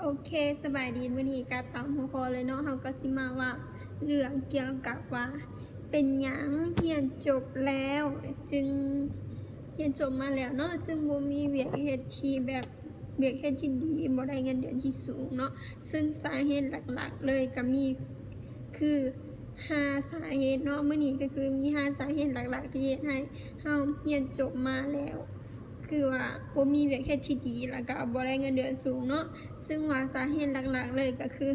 โอเคสบายดีมื้อนี้ก็ตามหัวข้อเลยเนาะเฮาก็สิมาว่าเรื่องเกี่ยวกับว่าเป็นหยังเรียนจบแล้วจึงเรียนจบมาแล้วเนาะจึงบ่มีเวียกเฮ็ดที่แบบเวียกเฮ็ดที่ดีบ่ได้เงินเดือนที่สูงเนาะซึ่งสาเหตุหลักๆเลยก็มีคือ5สาเหตุเนาะมื้อนี้ก็คือมี5สาเหตุหลักๆที่เฮ็ดให้เฮาเรียนจบมาแล้วคือว่าบ่มีเวียกเฮ็ดที่ดีแล้วก็บ่ได้เงินเดือนสูงเนาะซึ่งว่าสาเหตุหลักๆเลยก็คือ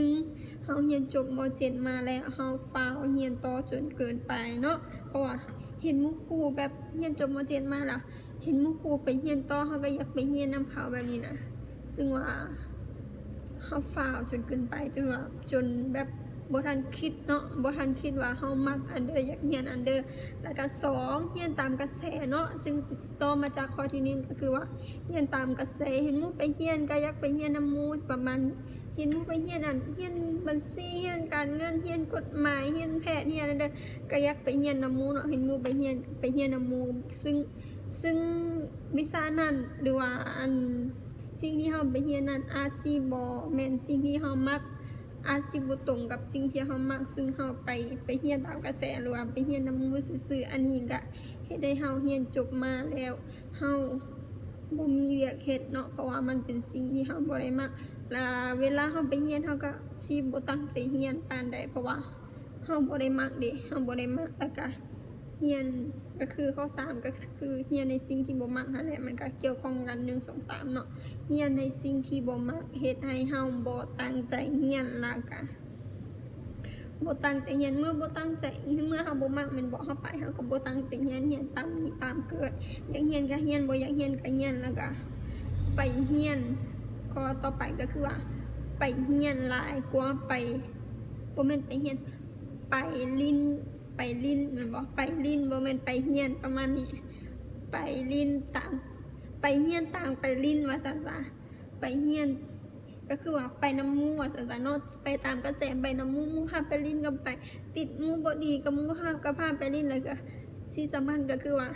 1เฮาเรียนจบม.7 มาแล้วเฮาฟ้าวเรียนต่อจนเกินไปเนาะเพราะว่าเห็นหมู่ครูแบบเรียนจบม.7 มาแล้วเห็นหมู่ครูไปเรียนต่อเฮาก็อยากไปเรียนนำเขาแบบนี้นะซึ่งว่าเฮาฟ้าวจนเกินไปจนแบบบ่ทันคิดเนาะบ่ทันคิดว่าเฮามักอันเดอร์อยากเรียนอันเดอร์แล้วก็2เรียนตามกระแสเนาะซึ่งต่อมาจากข้อที่1ก็คือว่าเรียนตามกระแสเห็นหมู่ไปเรียนก็อยากไปเรียนนำหมู่ประมาณนี้เห็นหมู่ไปเรียนเรียนบัญชีเรียนการเงินเรียนกฎหมายเรียนแพทย์เรียนอันเดอร์ก็อยากไปเรียนนำหมู่เนาะเห็นหมู่ไปเรียนนำหมู่ซึ่งวิชานั้นหรือว่าสิ่งที่เฮาไปเรียนนั้นอาจสิบ่แม่นสิ่งที่เฮามักอาจสิบ่ตรงกับสิ่งที่เฮามักซึ่งเฮาไปเรียนตามกระแสหรือว่าไปเรียนนำหมู่ซื่อๆอันนี้ก็เฮ็ดให้เฮาเรียนจบมาแล้วเฮาบ่มีเวียกเฮ็ดเนาะเพราะว่ามันเป็นสิ่งที่เฮาบ่ได้มักแล้วเวลาเฮาไปเรียนเฮาก็สิบ่ตั้งใจเรียนปานใดเพราะว่าเฮาบ่ได้มักเด้เฮาบ่ได้มักแล้วก็เรียนก็คือข้อ3ก็คือเรียนในสิ่งที่บ่มักนั่นแหละมันก็เกี่ยวข้องกัน1 2 3เนาะเรียนในสิ่งที่บ่มักเฮ็ดให้เฮาบ่ตั้งใจเรียนแล้วก็บ่ตั้งใจเรียนเมื่อบ่ตั้งใจเมื่อเฮาบ่มักแม่นบ่เฮาไปเฮาก็บ่ตั้งใจเรียนตามมีตามเกิดอยากเรียนก็เรียนบ่อยากเรียนก็เรียนแล้วก็ไปเรียนข้อต่อไปก็คือว่าไปเรียนหลายกว่าไปบ่แม่นไปเรียนไปลิ้นแม่นบ่ไปลิ้นบ่แม่นไปเรียนประมาณนี้ไปลิ้นตามไปเรียนตามไปลิ้นว่าซั่นซะไปเรียนก็คือว่าไปนำหมู่ว่าซั่นซะเนาะไปตามกระแสไปนำหมู่พาไปลิ้นก็ไปติดหมู่บ่ดีกับหมู่ก็พาไปลิ้นแล้วก็ที่สำคัญก็คือว่า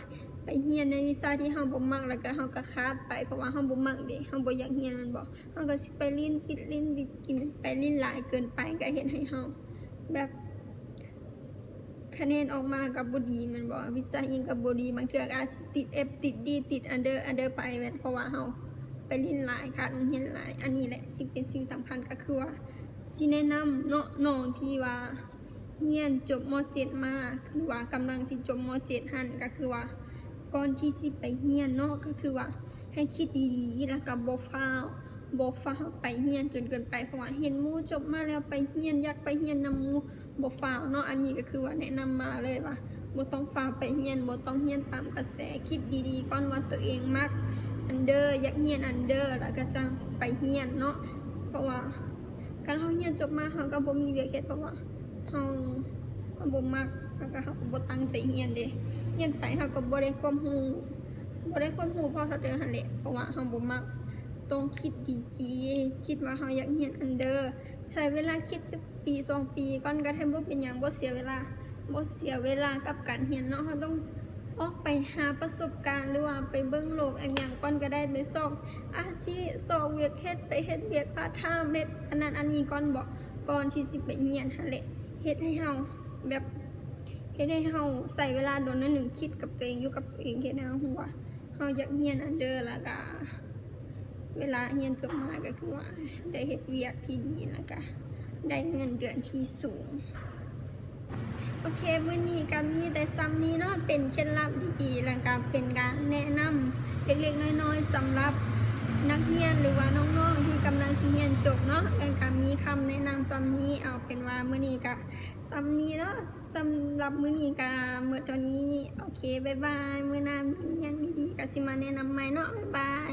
ไปเรียนในวิชาที่เฮาบ่มักแล้วก็เฮาก็ขาดไปเพราะว่าเฮาบ่มักเด้เฮาบ่อยากเรียนแม่นบ่เฮาก็สิไปลิ้นติดลิ้นติดกินไปลิ้นหลายเกินไปก็เฮ็ดให้เฮาแบบคะแนนออกมาก็บ่ดีแม่นบ่วิชาอิหยังก็บ่ดีบางเทื่อก็อาจสิติด F ติด D ติดอันเดอร์ไปแม่นเพราะว่าเฮาไปเรียนหลายขาดโรงเรียนหลายอันนี้แหละเป็นสิ่งสำคัญก็คือว่าสิแนะนำเนาะน้องที่ว่าเรียนจบม.7 มาหรือว่ากำลังสิจบม.7 หั่นก็คือว่าก่อนที่สิไปเรียนเนาะก็คือว่าให้คิดดีๆแล้วก็บ่ฟ้าวไปเรียนจนเกินไปเพราะว่าเห็นหมู่จบมาแล้วไปเรียนอยากไปเรียนนำหมู่บ่ฟ้าวเนาะอันนี้ก็คือว่าแนะนำมาเลยว่าบ่ต้องฟ้าวไปเรียนบ่ต้องเรียนตามกระแสคิดดีๆก่อนว่าตัวเองมักอันเดอร์อยากเรียนอันเดอร์แล้วก็จังไปเรียนเนาะเพราะว่าการเฮาเรียนจบมาเฮาก็บ่มีเวียกเฮ็ดเพราะว่าเฮาบ่มักแล้วก็เฮาก็บ่ตั้งใจเรียนเด้เรียนไปเฮาก็บ่ได้ความรู้พอเท่าเดิมหั่นแหละเพราะว่าเฮาบ่มักต้องคิดดีๆคิดว่าเฮาอยากเรียนอันเดอร์ใช้เวลาคิดสักปี2 ปีก่อนก็แทบบ่เป็นหยังบ่เสียเวลากับการเรียนเนาะเฮาต้องออกไปหาประสบการณ์หรือว่าไปเบิ่งโลกอันหยังก่อนก็ได้ไปสอบอาชีพสอบเวียกเฮ็ดไปเฮ็ดเวียกพาร์ทไทม์เฮ็ดอันนั้นอันนี้ก่อนที่สิไปเรียนหั่นแหละเฮ็ดให้เฮาใช้เวลาโดนนิดนึงคิดกับตัวเองอยู่กับตัวเองเฮ็ดให้เฮาฮู้ว่าเฮาอยากเรียนอันเดอร์แล้วก็เวลาเรียนจบมาก็คือว่าได้เฮ็ดเวียกที่ดีแล้วก็ได้เงินเดือนที่สูงโอเคมื้อนี้ก็มีแต่ซ้ำนี้เนาะเป็นเคล็ดลับดีๆแล้วก็เป็นการแนะนำเล็กๆน้อยๆสำหรับนักเรียนหรือว่าน้องๆที่กำลังสิเรียนจบเนาะแล้วก็มีคำแนะนำซ้ำนี้เอาเป็นว่ามื้อนี้ก็ซ้ำนี้เนาะสำหรับมื้อนี้ก็หมดเท่านี้โอเคบ๊ายบายมื้อหน้ามีหยังดีๆก็สิมาแนะนำใหม่เนาะบ๊ายบาย